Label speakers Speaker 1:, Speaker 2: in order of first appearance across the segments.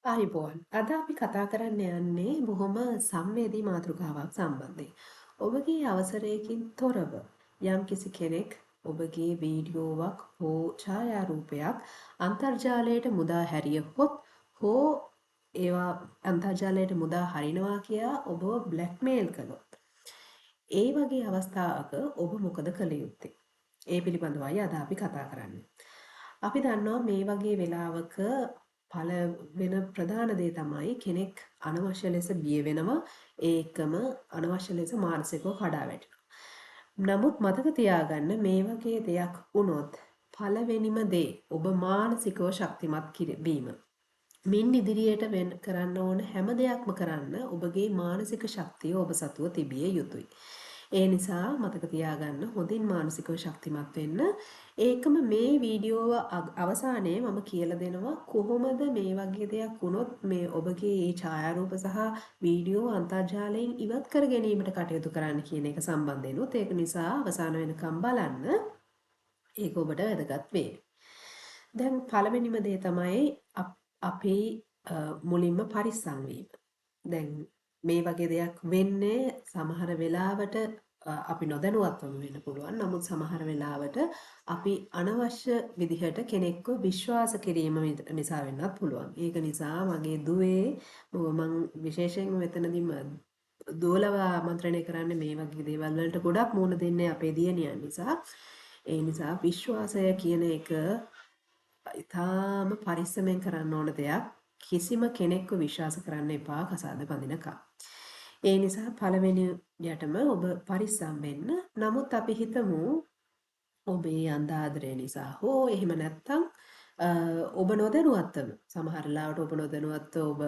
Speaker 1: ආයුබෝවන්. අද අපි කතා කරන්න යන්නේ බොහොම සංවේදී මාතෘකාවක් සම්බන්ධයෙන්. ඔබගේ අවසරයකින් තොරව යම්කිසි කෙනෙක් ඔබගේ වීඩියෝවක් හෝ ඡායාරූපයක් අන්තර්ජාලයට මුදා හැරියහොත් හෝ ඒවා අන්තර්ජාලයට මුදා හරිනවා කියා ඔබව බ්ලැක්මේල් කළොත් ඒ වගේ අවස්ථාවක ඔබ මොකද කළ යුත්තේ? ඒ පිළිබඳවයි අද අපි කතා කරන්නේ. අපි දන්නවා මේ වගේ වෙලාවක පළ වෙන ප්‍රධාන දේ තමයි කෙනෙක් අනවශ්‍ය ලෙස බිය වෙනවා ඒකම අනවශ්‍ය ලෙස මානසිකව කඩා වැටෙනවා. නමුත් මතක තියාගන්න මේ වගේ දෙයක් වුණොත් පළවෙනිම දේ ඔබ මානසිකව ශක්තිමත් වීම. මින් ඉදිරියට කරන්න ඕන හැම දෙයක්ම කරන්න ඔබගේ මානසික ශක්තිය ඔබ සතුව තිබිය යුතුයි. ඒ නිසා මතක තියාගන්න හොඳින් මානසිකව ශක්තිමත් වෙන්න. ඒකම මේ වීඩියෝව අවසානයේ මම කියලා දෙනවා කොහොමද මේ වගේ දෙයක් වුණොත් මේ ඔබගේ ඒ ඡායාරූප සහ වීඩියෝ අන්තර්ජාලයෙන් ඉවත් කර ගැනීමට කටයුතු කරන්න කියන එක සම්බන්ධෙනුත් ඒක නිසා අවසාන වෙනකම් බලන්න. ඒක ඔබට වැදගත් වේ. දැන් පළවෙනිම දේ තමයි අපේ මුලින්ම පරිස්සම් වීම. දැන් මේ වගේ දෙයක් වෙන්නේ සමහර වෙලාවට අපි නොදැනුවත්වම වෙන්න පුළුවන්. නමුත් සමහර වෙලාවට අපි අනවශ්‍ය විදිහට කෙනෙක්ව විශ්වාස කිරීම නිසා වෙන්නත් පුළුවන්. ඒක නිසා මගේ දුවේ මම විශේෂයෙන්ම මෙතනදී දුවලව ආමන්ත්‍රණය කරන්නේ මේ වගේ දේවල් වලට ගොඩක් මුහුණ දෙන්නේ අපේ දියණියන් නිසා. ඒ නිසා විශ්වාසය කියන එක ඉතාම පරිස්සමෙන් කරන්න ඕන දෙයක්. කිසිම කෙනෙක්ව විශ්වාස කරන්න එපා කසාද බඳිනකම්. ඒ නිසා පළවෙනියටම ඔබ පරිස්සම් වෙන්න. නමුත් අපි හිතමු ඔබේ අන්දාදරය නිසා හෝ එහෙම නැත්තම් ඔබ නොදැනුවත්වම සමහර ලාවට ඔබ නොදැනුවත්ව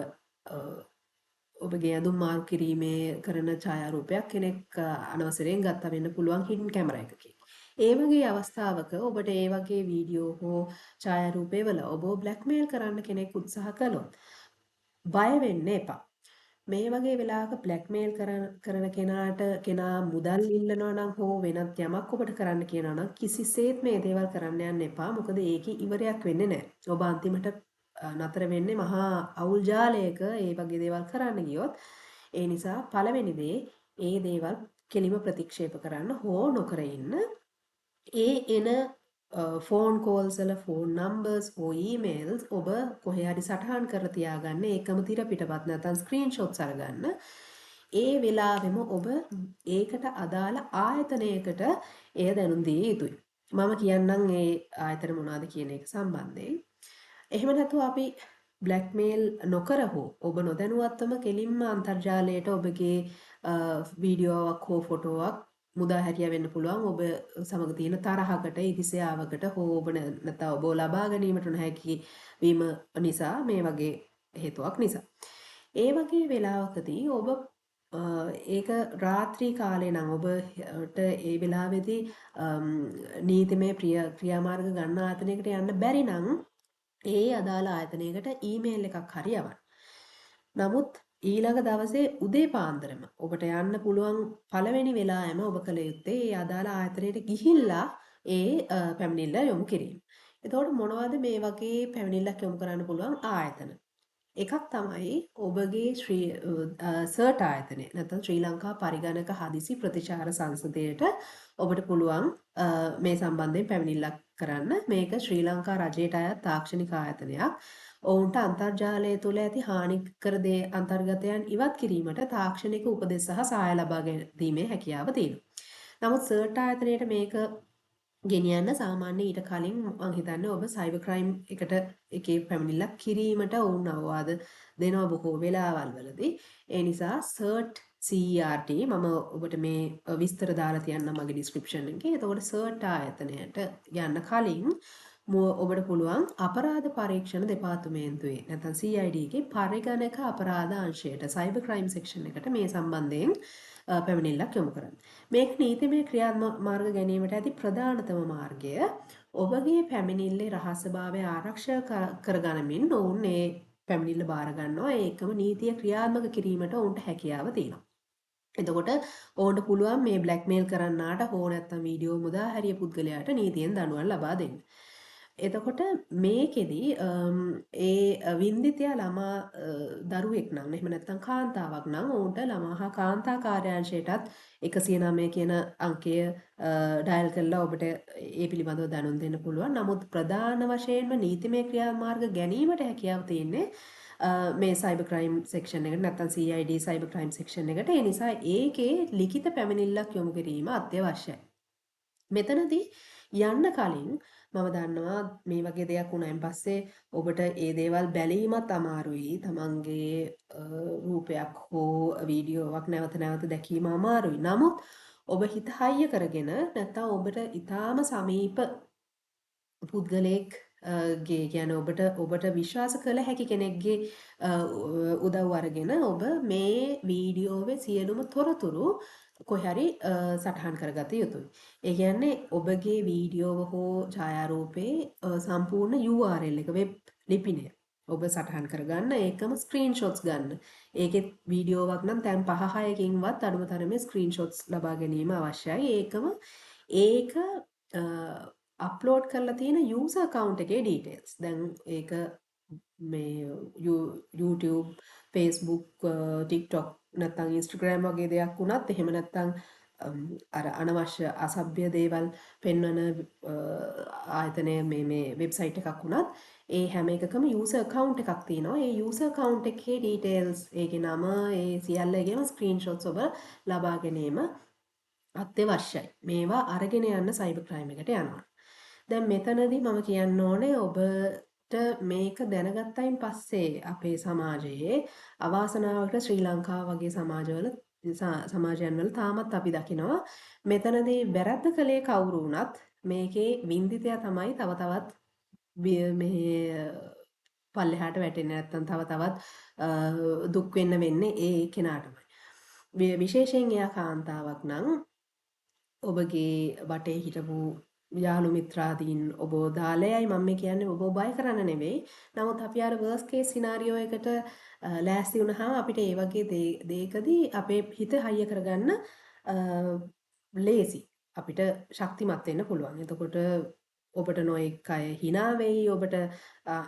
Speaker 1: ඔබගේ ඇඳුම් මාරු කිරීමේ කරන ඡායාරූපයක් කෙනෙක් අනවසරයෙන් ගත්තා වෙන්න පුළුවන් හිඩන් කැමරා එකකින්. ඒ වගේ අවස්ථාවක ඔබට ඒ වගේ වීඩියෝ හෝ ඡායාරූපේවල ඔබ බ්ලැක්මේල් කරන්න කෙනෙක් උත්සාහ කළොත් බය වෙන්න එපා. මේ වගේ වෙලාවක බ්ලැක්මේල් කරන කෙනා මුදල් ඉල්ලනවා නම් හෝ වෙනත් යමක් ඔබට කරන්න කියනවා නම් කිසිසේත් මේ දේවල් කරන්න යන්න එපා. මොකද ඒකේ ඉවරයක් වෙන්නේ නැහැ. ඔබ අන්තිමට නතර වෙන්නේ මහා අවුල් ජාලයක ඒ වගේ දේවල් කරන්න ගියොත්. ඒ නිසා පළවෙනි දේ ඒ දේවල් කෙලිම ප්‍රතික්ෂේප කරන්න හෝ නොකර ඉන්න. ඒ එන ෆෝන් කෝල්ස් වල ෆෝන් නම්බර්ස් හෝ ඊමේල්ස් ඔබ කොහේ හරි සටහන් කර තියාගන්න. ඒකම තිර පිටපත් නැත්නම් ස්ක්‍රීන්ෂොට්ස් අරගන්න. ඒ වෙලාවෙම ඔබ ඒකට අදාළ ආයතනයකට එය දැනුම් දිය යුතුයි. මම කියන්නම් ඒ ආයතන මොනවද කියන එක සම්බන්ධයෙන්. එහෙම නැතුව අපි බ්ලැක්මේල් නොකර හෝ ඔබ නොදැනුවත්වම කෙලින්ම අන්තර්ජාලයට ඔබගේ වීඩියෝවක් හෝ ෆොටෝවක් මුදා හැරියා වෙන්න පුළුවන්. ඔබ සමග තියෙන තරහකට, ඉරිසියාවකට හෝ ඔබ නැත්නම් ඔබ ලබා ගැනීමට නොහැකි වීම නිසා මේ වගේ හේතුවක් නිසා. ඒ වගේ වෙලාවකදී ඔබ ඒක රාත්‍රී කාලේ නම් ඔබට ඒ වෙලාවේදී නීතිමය ක්‍රියාමාර්ග ගන්න ආයතනයකට යන්න බැරි නම් ඒ අදාළ ආයතනයකට ඊමේල් එකක් හරි යවන්න. නමුත් ඊළඟ දවසේ උදේ පාන්දරම ඔබට යන්න පුළුවන් පළවෙනි වෙලාවෙම ඔබ කළ යුත්තේ ඒ අදාළ ආයතනයට ගිහිල්ලා ඒ පැමිණිල්ල යොමු කිරීම. එතකොට මොනවද මේ වගේ පැමිණිල්ලක් යොමු කරන්න පුළුවන් ආයතන? එකක් තමයි ඔබගේ සර්ට් ආයතනය. නැත්නම් ශ්‍රී ලංකා පරිගණක හදිසි ප්‍රතිචාර සංසදයට ඔබට පුළුවන් මේ සම්බන්ධයෙන් පැමිණිල්ලක් කරන්න. මේක ශ්‍රී ලංකා රජයට අයත් තාක්ෂණික ආයතනයක්. ඔවුන්ට අන්තර්ජාලය තුළ ඇති හානිකර දේ අන්තර්ගතයන් ඉවත් කිරීමට තාක්ෂණික උපදෙස් සහ සහාය ලබා ගැනීමේ හැකියාව තියෙනවා. නමුත් සර්ට් ආයතනයට මේක ගෙනියන්න සාමාන්‍ය ඊට කලින් මම හිතන්නේ ඔබ සයිබර් ක්‍රයිම් එකට එකේ පැමිණිල්ලක් කිරීමට ඔවුන් අවවාද දෙනවා බොහෝ වෙලාවල් වලදී. ඒ නිසා CERT මම ඔබට මේ විස්තර දාලා තියන්නම් මගේ ඩිස්ක්‍රිප්ෂන් එකේ. එතකොට CERT ආයතනයට යන්න කලින් ඔබට පුළුවන් අපරාධ පරීක්ෂණ දෙපාර්තමේන්තුවේ නැත්නම් CID එකේ පරිගණක අපරාධ අංශයට සයිබර් ක්‍රයිම් සෙක්ෂන් එකට මේ සම්බන්ධයෙන් පැමිණිල්ලක් යොමු කරන්න. මේක නීතිමය ක්‍රියාමාර්ග ගැනීමට ඇති ප්‍රධානතම මාර්ගය. ඔබගේ පැමිණිල්ලේ රහස්‍යභාවය ආරක්ෂා කරගනිමින් ඔවුන් ඒ පැමිණිල්ල බාර ගන්නවා. ඒකම නීතිය ක්‍රියාත්මක කිරීමට ඔවුන්ට හැකියාව තියෙනවා. එතකොට ඔවුන්ට පුළුවන් මේ බ්ලැක්මේල් කරන්නාට හෝ නැත්නම් වීඩියෝ මුදා හැරිය පුද්ගලයාට නීතියෙන් දඬුවම් ලබා දෙන්න. එතකොට මේකෙදි ඒ වින්දිතයා ළමා දරුවෙක් නම් එහෙම නැත්නම් කාන්තාවක් නම් ඔවුන්ට ළමා හා කාන්තා කාර්යාංශයටත් 109 කියන අංකය ඩයල් කරලා ඔබට ඒ පිළිබඳව දැනුම් දෙන්න පුළුවන්. නමුත් ප්‍රධාන වශයෙන්ම නීතිමය ක්‍රියාමාර්ග ගැනීමට හැකියාව තියෙන්නේ මේ සයිබර් ක්‍රයිම් සෙක්ෂන් එකට නැත්නම් CID සයිබර් ක්‍රයිම් සෙක්ෂන් එකට. ඒ නිසා ඒකේ ලිඛිත පැමිණිල්ලක් යොමු කිරීම අත්‍යවශ්‍යයි. මෙතනදී යන්න කලින් මම දන්නවා මේ වගේ දෙයක් වුණායින් පස්සේ ඔබට ඒ දේවල් බැලීමත් අමාරුයි. තමන්ගේ රූපයක් හෝ වීඩියෝවක් නැවත නැවත දැකීම අමාරුයි. නමුත් ඔබ හිත හයිය කරගෙන නැත්නම් ඔබට ඊටාම සමීප පුද්ගලයෙක් ගේ කියන්නේ ඔබට විශ්වාස කළ හැකි කෙනෙක්ගේ උදව් අරගෙන ඔබ මේ වීඩියෝවේ සියලුම තොරතුරු කොහරි සටහන් කරගත යුතුයි. ඒ කියන්නේ ඔබගේ වීඩියෝව හෝ ඡායාරූපේ සම්පූර්ණ URL එක වෙබ් ලිපිනය ඔබ සටහන් කරගන්න ඒකම ස්ක්‍රීන්ෂොට්ස් ගන්න. ඒකෙත් වීඩියෝවක් නම් දැන් 5-6කින්වත් අඩුම තරමේ ස්ක්‍රීන්ෂොට්ස් ලබා ගැනීම අවශ්‍යයි. ඒක අප්ලෝඩ් කරලා තියෙන යූසර් account එකේ details. දැන් ඒක මේ YouTube, Facebook, TikTok නැත්නම් Instagram වගේ දෙයක් වුණත් එහෙම නැත්නම් අර අනවශ්‍ය අසභ්‍ය දේවල් පෙන්වන ආයතනය මේ වෙබ්සයිට් එකක් වුණත් ඒ හැම එකකම යූසර් account එකක් තියෙනවා. ඒ යූසර් account එකේ details, ඒකේ නම, ඒ සියල්ලගේම ස්ක්‍රීන්ෂොට්ස් ඔබ ලබා ගැනීම අත්‍යවශ්‍යයි. මේවා අරගෙන යන්න සයිබර් ක්‍රයිම් එකට යනවා. දැන් මෙතනදී මම කියන්න ඕනේ ඔබට මේක දැනගත්තයින් පස්සේ අපේ සමාජයේ අවාසනාවකට ශ්‍රී ලංකාව වගේ සමාජයන් වල තාමත් අපි දකිනවා මෙතනදී වැරද්ද කළේ කවුරු වුණත් මේකේ වින්දිතයා තමයි තව තවත් මේ පල්ලෙහාට වැටෙන්නේ නැත්නම් තව තවත් දුක් වෙන්නේ ඒ කෙනාටමයි. විශේෂයෙන් එයා කාන්තාවක් නම් ඔබගේ වටේ හිටපු යාළු මිත්‍රාදීන් ඔබ දාලයයි මම කියන්නේ ඔබ බය කරන්න නෙවෙයි. නමුත් අපි අර වර්ස් කේස් සිනාරියෝ එකට ලෑස්ති වුණාම අපිට ඒ වගේ දෙයකදී අපේ හිත හයිය කරගන්න ලේසි. අපිට ශක්තිමත් වෙන්න පුළුවන්. එතකොට ඔබට නොඑක් අය hina වෙයි, ඔබට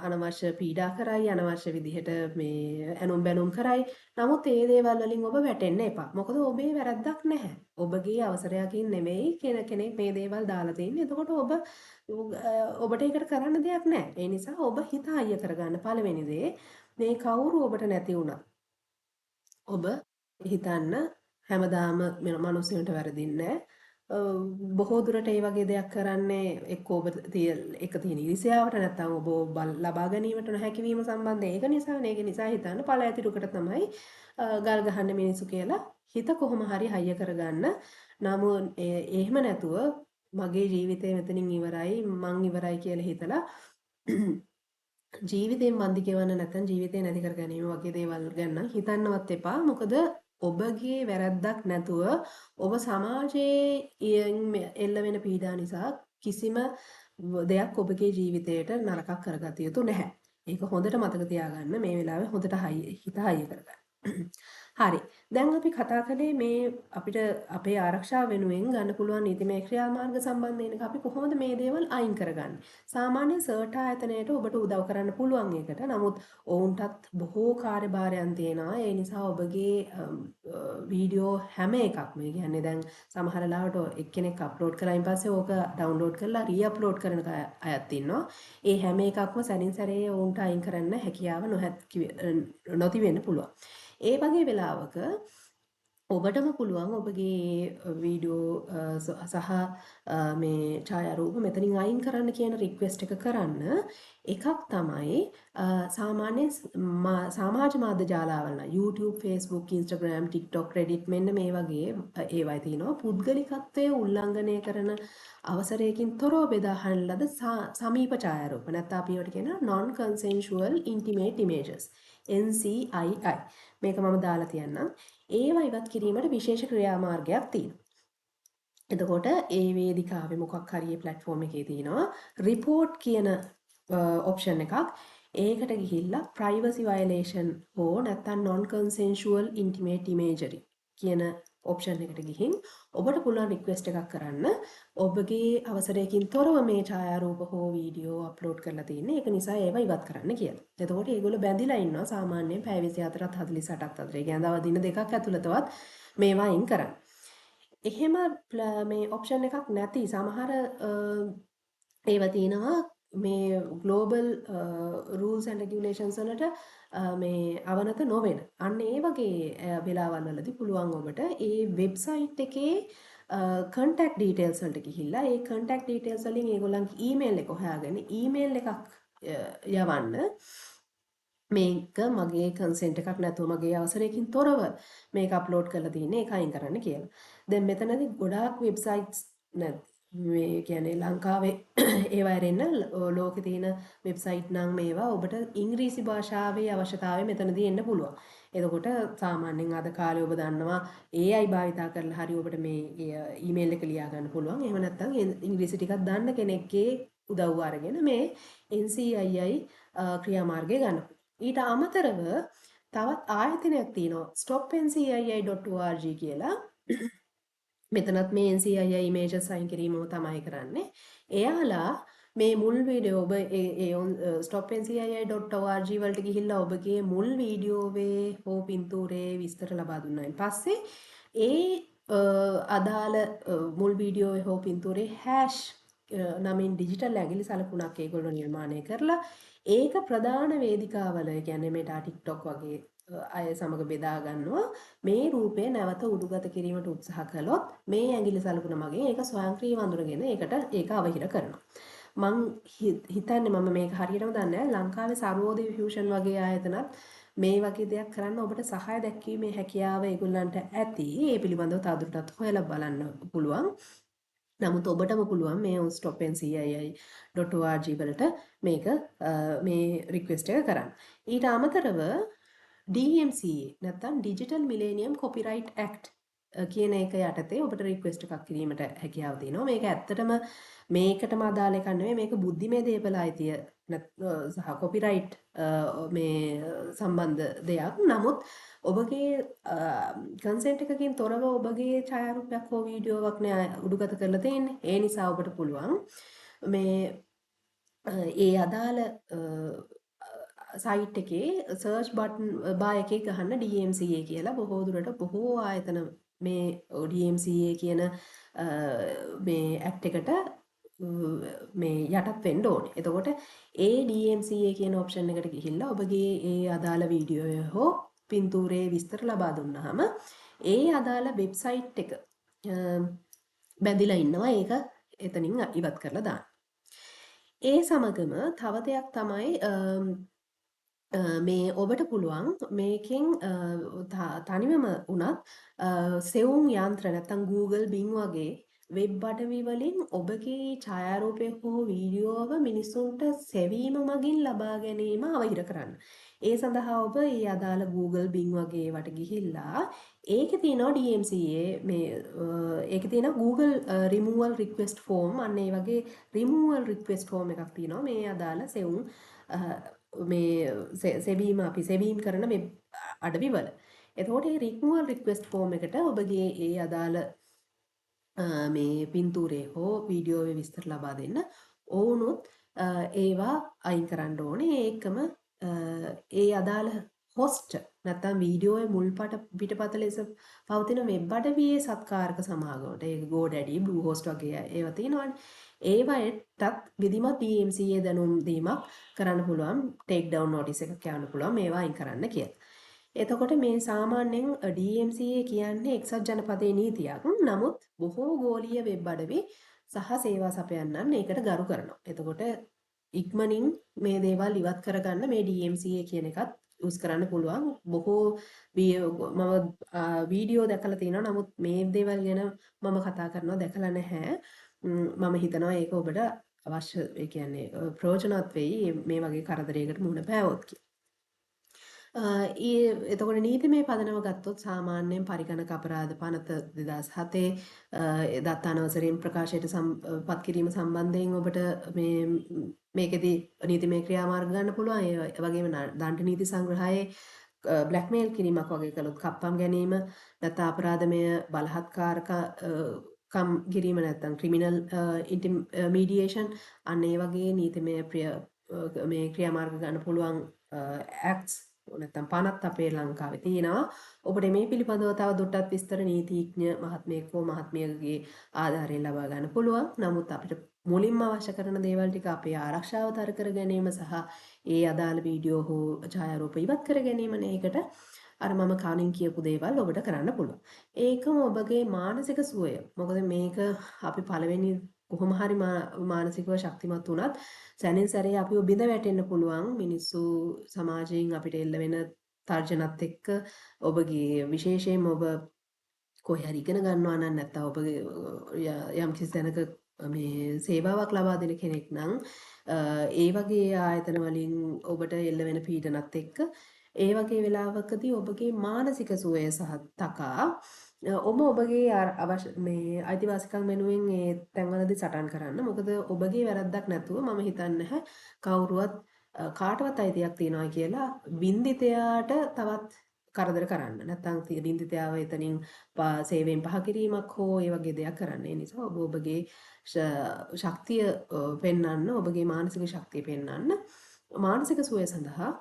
Speaker 1: අනවශ්‍ය පීඩා කරයි, අනවශ්‍ය විදිහට මේ ඇනුම් බැනුම් කරයි. නමුත් ඒ දේවල් වලින් ඔබ වැටෙන්න එපා. මොකද ඔබේ වැරද්දක් නැහැ. ඔබගේ අවසරයකින් නෙමෙයි කෙනෙක් මේ දේවල් දාලා තියෙන්නේ. එතකොට ඔබට ඒකට කරන්න දෙයක් නැහැ. ඒ නිසා ඔබ හිත අයිය කරගන්න පළවෙනි දේ මේ කවුරු ඔබට නැති වුණා. ඔබ හිතන්න හැමදාම මිනිස්සුන්ට වැරදින්නේ බොහෝ දුරට ඒ වගේ දෙයක් කරන්නේ එක්ක ඔබ එක තියෙන ඉරිසියාවට නැත්නම් ඔබ ලබා ගැනීමට නොහැකි වීම සම්බන්ධයෙන්. ඒක නිසා හිතන්න පළ ඇතිරුකට තමයි ගල් ගහන්න මිනිස්සු කියලා හිත කොහොම හරි හයිය කරගන්න. නමුත් එහෙම නැතුව මගේ ජීවිතය මෙතනින් ඉවරයි මං ඉවරයි කියලා හිතලා ජීවිතයෙන් බන්දි ගෙවන්න නැත්නම් ජීවිතේ නැති කර ගැනීම වගේ දේවල් ගැන හිතන්නවත් එපා. මොකද ඔබගේ වැරද්දක් නැතුව ඔබ සමාජයේ එල්ල වෙන පීඩා නිසා කිසිම දෙයක් ඔබගේ ජීවිතයට නරකක් කරගත යුතු නැහැ. ඒක හොඳට මතක තියාගන්න. මේ වෙලාවේ හොඳට හිත හයිය කරගන්න. හරි. දැන් අපි කතා කළේ මේ අපිට අපේ ආරක්ෂාව වෙනුවෙන් ගන්න පුළුවන් නීතිමය ක්‍රියාමාර්ග සම්බන්ධයෙන් අපි කොහොමද මේ දේවල් අයින් කරගන්නේ? සාමාන්‍ය සර්ට් ආයතනයට ඔබට උදව් කරන්න පුළුවන් ඒකට. නමුත් ඔවුන්ටත් බොහෝ කාර්යභාරයන් තියෙනවා. ඒ නිසා ඔබගේ වීඩියෝ හැම එකක්ම කියන්නේ දැන් සමහර ලාවට එක්කෙනෙක් අප්ලෝඩ් කළායින් පස්සේ ඕක ඩවුන්ලෝඩ් කරලා රීඅප්ලෝඩ් කරන අයත් ඉන්නවා. ඒ හැම එකක්ම සැරින් සැරේ ඔවුන්ට අයින් කරන්න හැකියාව නොති වෙන්න පුළුවන්. ඒ වගේ වෙලාවක ඔබටම පුළුවන් ඔබගේ වීඩියෝ සහ මේ ඡායාරූප මෙතනින් අයින් කරන්න කියන රික්වෙස්ට් එක කරන්න. එකක් තමයි සාමාන්‍ය සමාජ මාධ්‍ය ජාලාවල YouTube, Facebook, Instagram, TikTok, Reddit මෙන්න මේ වගේ ඒවයි තියෙනවා පුද්ගලිකත්වයේ උල්ලංඝනය කරන අවසරයකින් තොරව බෙදා හරින ලද සමීප ඡායාරූප නැත්නම් අපි ඒවට කියන non consensual intimate images NCII. මේක මම දාලා තියන්නම්. ඒවා ඉවත් කිරීමට විශේෂ ක්‍රියාමාර්ගයක් තියෙනවා. එතකොට ඒ වේදිකාවේ මොකක් හරි platform එකේ තියෙනවා report කියන option එකක්. ඒකට ගිහිල්ලා privacy violation හෝ නැත්නම් non consensual intimate imagery කියන ඔප්ෂන් එකට ගිහින් ඔබට පුළුවන් රික්වෙස්ට් එකක් කරන්න. ඔබගේ අවසරයකින් තොරව මේ ඡායාරූප හෝ වීඩියෝ අප්ලෝඩ් කරලා තියෙන්නේ. ඒක නිසා ඒවා ඉවත් කරන්න කියලා. එතකොට ඒගොල්ලෝ බැඳිලා ඉන්නවා සාමාන්‍යයෙන් පැය 24ත් 48ත් අතර. ඒ කියන්නේ දවස් දින දෙකක් ඇතුළතවත් මේවා අයින් කරන්න. එහෙම මේ ඔප්ෂන් එකක් නැති සමහර ඒවා තියෙනවා මේ ග්ලෝබල් රූල්ස් ඇන්ඩ් රෙගියුලේෂන්ස් වලට මේ අවනත නොවෙන. අන්න ඒ වගේ වෙලාවල් වලදී පුළුවන් ඔබට ඒ වෙබ්සයිට් එකේ contact details වලට ගිහිල්ලා ඒ contact details වලින් ඒගොල්ලන්ගේ ඊමේල් එක හොයාගෙන ඊමේල් එකක් යවන්න. මේක මගේ කන්සෙන්ට් එකක් නැතුව මගේ අවසරයකින් තොරව මේක අප්ලෝඩ් කරලා තියෙන්නේ ඒක අයින් කරන්න කියලා. දැන් මෙතනදී ගොඩාක් වෙබ්සයිට්ස් මේ කියන්නේ ලංකාවේ ඒවා ඇරෙන්න ලෝකේ තියෙන වෙබ්සයිට් නම් මේවා ඔබට ඉංග්‍රීසි භාෂාවේ අවශ්‍යතාවය මෙතනදී එන්න පුළුවන්. එතකොට සාමාන්‍යයෙන් අද කාලේ ඔබ දන්නවා AI භාවිතා කරලා හරි ඔබට මේ ඊමේල් එක ලියා ගන්න පුළුවන්. එහෙම නැත්නම් ඉංග්‍රීසි ටිකක් දන්න කෙනෙක්ගේ උදව්ව අරගෙන මේ NCII ක්‍රියාමාර්ගය ගන්න. ඊට අමතරව තවත් ආයතනයක් තියෙනවා stopncii.org කියලා. මෙතනත් මේ NCII images අයින් කිරීමම තමයි කරන්නේ. එයාලා මේ මුල් වීඩියෝ ඔබ stopncii.org වලට ගිහිල්ලා ඔබගේ මුල් වීඩියෝවේ හෝ පින්තූරේ විස්තර ලබා දුන්නායින් පස්සේ ඒ අදාළ මුල් වීඩියෝවේ හෝ පින්තූරේ hash නමින් ඩිජිටල් ඇඟිලි සලකුණක් ඒගොල්ලෝ නිර්මාණය කරලා ඒක ප්‍රධාන වේදිකාවල කියන්නේ මේට TikTok වගේ අය සමග බෙදා ගන්නවා මේ රූපේ නැවත උඩුගත කිරීමට උත්සාහ කළොත් මේ ඇඟිලි සලකුණ මගින් ඒක ස්වයංක්‍රීයව අඳුරගෙන ඒක අවහිර කරනවා. මං හිතන්නේ මම මේක හරියටම දන්නේ නැහැ ලංකාවේ සර්වෝදය ෆියුෂන් වගේ ආයතනත් මේ වගේ දෙයක් කරන්න ඔබට සහාය දැක්වීමේ හැකියාව ඒගොල්ලන්ට ඇති. ඒ පිළිබඳව තවදුරටත් හොයලා බලන්න පුළුවන්. නමුත් ඔබටම පුළුවන් මේ stopncii.org වලට මේක මේ රික්වෙස්ට් එක කරන්න. ඊට අමතරව DMCA නැත්නම් Digital Millennium Copyright Act කියන එක යටතේ ඔබට රික්වෙස්ට් එකක් කිරීමට හැකියාව තියෙනවා. මේක ඇත්තටම මේකටම අදාළ එකක් නෙවෙයි. මේක බුද්ධිමය දේපල අයිතිය සහ කොපිරයිට් මේ සම්බන්ධ දෙයක්. නමුත් ඔබගේ කන්සෙන්ට් එකකින් තොරව ඔබගේ ඡායාරූපයක් හෝ වීඩියෝවක් නේ උඩුගත කරලා තියෙන්නේ. ඒ නිසා ඔබට පුළුවන් මේ ඒ අදාළ සයිට් එකේ සර්ච් බටන් බාර් එකේ ගහන්න DMCA කියලා බොහෝ දුරට බොහෝ ආයතන මේ DMCA කියන මේ ඇක්ට් එකට මේ යටත් වෙන්න ඕනේ. එතකොට ඒ DMCA කියන ඔප්ෂන් එකට ගිහිල්ලා ඔබගේ ඒ අදාළ වීඩියෝ හෝ පින්තූරේ විස්තර ලබා දුන්නාම ඒ අදාළ වෙබ්සයිට් එක බැඳිලා ඉන්නවා. ඒක එතනින් ඉවත් කරලා දාන්න. ඒ සමගම තව දෙයක් තමයි මේ ඔබට පුළුවන් මේකෙන් තනිවම වුණත් සෙවුම් යන්ත්‍ර නැත්නම් Google Bing වගේ වෙබ් අඩවි වලින් ඔබගේ ඡායාරූපය හෝ වීඩියෝව මිනිසුන්ට සෙවීම මගින් ලබා ගැනීම අවහිර කරන්න. ඒ සඳහා ඔබ ඒ අදාළ Google Bing වගේ වට ගිහිල්ලා ඒකේ තියෙනවා DMCA මේ ඒකේ තියෙනවා Google removal request form අන්න ඒ වගේ removal request form එකක් තියෙනවා මේ අදාළ සෙවුම් මේ සෙවීම අපි සෙවීම් කරන වෙබ් අඩවි වල. එතකොට මේ removal request form එකට ඔබගේ ඒ අදාළ මේ පින්තූරේ හෝ වීඩියෝවේ විස්තර ලබා දෙන්න ඕනොත් ඒවා අයින් කරන්න ඕනේ. ඒකම ඒ අදාළ හොස්ට් නැත්නම් වීඩියෝයේ මුල් පිටපත ලෙස පවතින වෙබ් අඩවියේ සත්කාරක සමාගමට ඒක GoDaddy, Bluehost වගේ ඒවා තියෙනවානේ. ඒවටත් විධිමත් DMCA දැනුම් දීමක් කරන්න පුළුවන්. ටේක් ඩවුන් නෝටිස් එකක් යවන්න පුළුවන් මේවා අයින් කරන්න කියලා. එතකොට මේ සාමාන්‍යයෙන් DMCA කියන්නේ එක්සත් ජනපදයේ නීතියක්. නමුත් බොහෝ ගෝලීය වෙබ් අඩවි සහ සේවා සපයන්නන් ඒකට ගරු කරනවා. එතකොට ඉක්මනින් මේ දේවල් ඉවත් කරගන්න මේ DMCA කියන එකත් යූස් කරන්න පුළුවන්. බොහෝ මම වීඩියෝ දැකලා තියෙනවා. නමුත් මේ දේවල් ගැන මම කතා කරනවා දැකලා නැහැ. මම හිතනවා ඒක ඔබට අවශ්‍ය ඒ කියන්නේ ප්‍රයෝජනවත් වෙයි මේ වගේ කරදරයකට මුහුණ පෑවොත් එතකොට නීතිමය පදනම ගත්තොත් සාමාන්‍යයෙන් පරිගණක අපරාධ පනත 2007 දත්ත අනවසරයෙන් ප්‍රකාශයට පත් කිරීම සම්බන්ධයෙන් ඔබට මේකෙදි නීතිමය ක්‍රියාමාර්ග ගන්න පුළුවන්. ඒ වගේම දණ්ඩ නීති සංග්‍රහයේ බ්ලැක්මේල් කිරීමක් වගේ කළොත් කප්පම් ගැනීම නැත්නම් අපරාධමය බලහත්කාරකම් කිරීම නැත්නම් ක්‍රිමිනල් ඉන්ටිමීඩියේෂන් අන්න ඒ වගේ නීතිමය මේ ක්‍රියාමාර්ග ගන්න පුළුවන් ඇක්ට්ස් නැත්නම් පනත් අපේ ලංකාවේ තියෙනවා. ඔබට මේ පිළිබඳව තව දුරටත් විස්තර නීතිඥ මහත්මියෙක් හෝ මහත්මියකගේ ආධාරයෙන් ලබා ගන්න පුළුවන්. නමුත් අපිට මුලින්ම අවශ්‍ය කරන දේවල් ටික අපේ ආරක්ෂාව තර කර ගැනීම සහ ඒ අදාළ වීඩියෝ හෝ ඡායාරූප ඉවත් කර ගැනීමනේ. ඒකට අර මම කලින් කියපු දේවල් ඔබට කරන්න පුළුවන්. ඒකම ඔබගේ මානසික සුවය. මොකද මේක අපි පළවෙනි කොහොම හරි මානසිකව ශක්තිමත් වුණත් සැනින් සැරේ අපිව බිඳ වැටෙන්න පුළුවන් මිනිස්සු සමාජයෙන් අපිට එල්ල වෙන තර්ජනත් එක්ක ඔබගේ විශේෂයෙන්ම ඔබ කොහේ හරි ඉගෙන ගන්නවා නම් නැත්නම් ඔබගේ යම් කිසි තැනක මේ සේවාවක් ලබා දෙන කෙනෙක් නම් ඒ වගේ ආයතන වලින් ඔබට එල්ල වෙන පීඩනත් එක්ක ඒ වගේ වෙලාවකදී ඔබගේ මානසික සුවය සහ තකා ඔබ ඔබගේ මේ අයිතිවාසිකම් වෙනුවෙන් ඒ තැන්වලදී සටන් කරන්න. මොකද ඔබගේ වැරද්දක් නැතුව මම හිතන්නේ නැහැ කවුරුවත් කාටවත් අයිතියක් තියනවා කියලා බින්දිතයාට තවත් කරදර කරන්න. නැත්නම් බින්දිතයාව එතනින් සේවයෙන් පහ කිරීමක් හෝ ඒ වගේ දෙයක් කරන්න. ඒ නිසා ඔබ ඔබගේ ශක්තිය පෙන්වන්න, ඔබගේ මානසික ශක්තිය පෙන්වන්න. මානසික සුවය සඳහා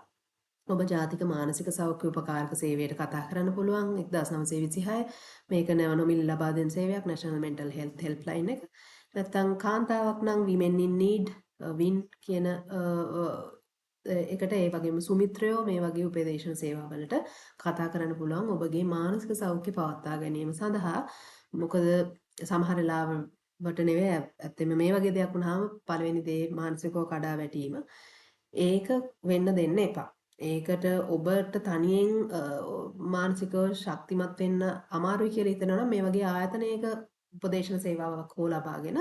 Speaker 1: ඔබ ජාතික මානසික සෞඛ්‍ය උපකාරක සේවයට කතා කරන්න පුළුවන් 1926 මේක නොමිල් ලබා දෙන සේවයක් National Mental Health Helpline එක. නැත්නම් කාන්තාවක් නම් Women in Need WIN කියන එකට ඒ වගේම සුමිත්‍රයෝ මේ වගේ උපදේශන සේවාවලට කතා කරන්න පුළුවන් ඔබගේ මානසික සෞඛ්‍ය පවත්වා ගැනීම සඳහා. මොකද සමහර වෙලාවට නෙවෙයි ඇත්තෙම මේ වගේ දෙයක් වුණාම පළවෙනි දේ මානසිකව කඩා වැටීම. ඒක වෙන්න දෙන්න එපා. ඒකට ඔබට තනියෙන් මානසිකව ශක්තිමත් වෙන්න අමාරුයි කියලා හිතනවා නම් මේ වගේ ආයතනයක උපදේශන සේවාවක් හෝ ලබාගෙන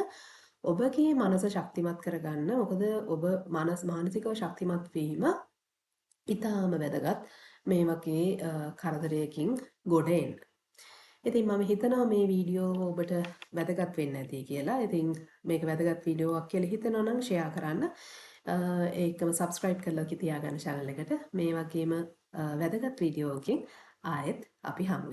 Speaker 1: ඔබගේ මනස ශක්තිමත් කරගන්න. මොකද ඔබ මානසිකව ශක්තිමත් වීම ඉතාම වැදගත් මේ වගේ කරදරයකින් ගොඩ එන්න. ඉතින් මම හිතනවා මේ වීඩියෝ ඔබට වැදගත් වෙන්න ඇති කියලා. ඉතින් මේක වැදගත් වීඩියෝවක් කියලා හිතනවා නම් ෂෙයා කරන්න. ඒකම සබස්ක්‍රයිබ් කරලා තියාගන්න channel එකට. මේ වගේම වැදගත් වීඩියෝකින් ආයෙත් අපි හමු.